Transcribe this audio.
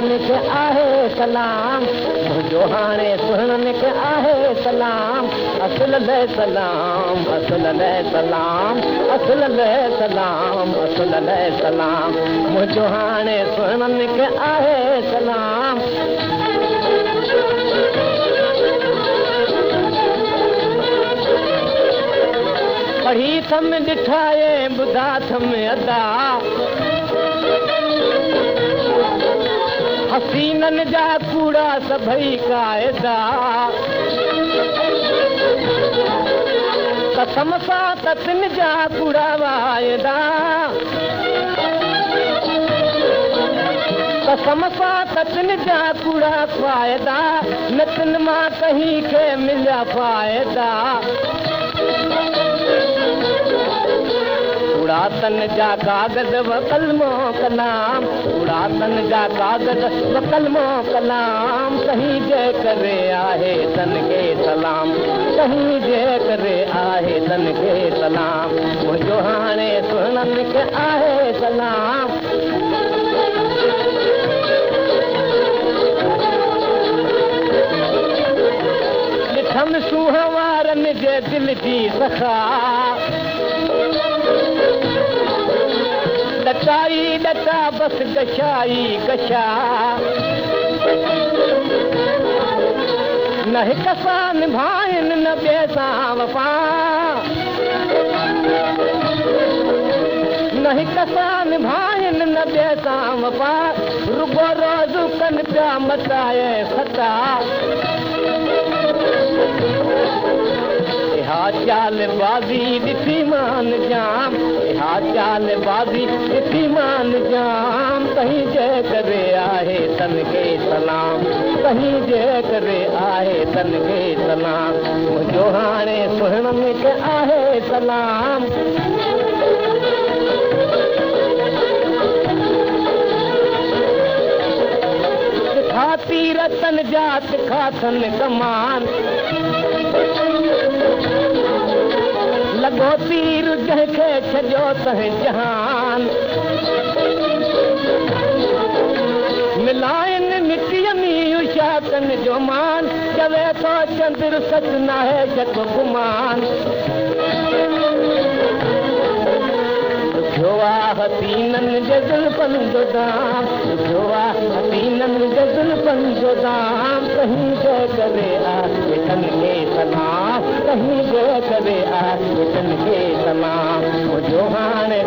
सुणन के आहे सलाम, मुझो हाणे सुणन के आहे सलाम, असल ले सलाम, असल ले सलाम, असल ले सलाम, असल ले सलाम, मुझो हाणे सुणन के आहे सलाम। पढ़ी थम ॾिठाए ॿुधा थम अदा, हसीनन जा कूड़ा सभई क़ाइदा, कसम सां ततिन जा कूड़ा वाइदा, कसम सां ततिन जा कूड़ा क़ाइदा, नतिन मां कहीं खे मिलिया फ़ाइदा। उड़ातन जा कागज़ व कलमो कलाम, उड़ातन जा कागज़ व कलमो कलाम, कहीं जे करे आहे तन के सलाम, कहीं जे करे आहे तन के सलाम, मुझो हाणे सुणन के आहे सलाम। ॾिठम सूंह वारन जे दिल जी सखा, डटाई डटा बस गशाई गशा, न हिक सां निभाइन न ॿिए सां वफ़ा, न हिक सां निभाइन न ॿिए सां वफ़ा, रुगो रोज़ कनि पिया मचाए खता। इहा चाल बाज़ी ॾिठी मान जाम, इहा चाल बाज़ी ॾिठी मान जाम, कहीं जे करे आहे तन के सलाम, कहीं जे करे आहे तन के सलाम, मुझो हाणे सुणन के आहे सलाम। खाती रतन जात खातन कमान, लगो तीर जंहिंखे छॾियो तंहिं जहान, मिलाइन मिटीअ में उशातन जो मान, चवे थो चंद्र सच नाहे जग गुमान। जोआ हसीनन जे जुल्फन जो दाम, जोआ हसीनन जे जुल्फन जो दाम, कहीं जे करे आहे तन के सलाम, कहीं जे करे आहे तन के सलाम, मुझो हाणे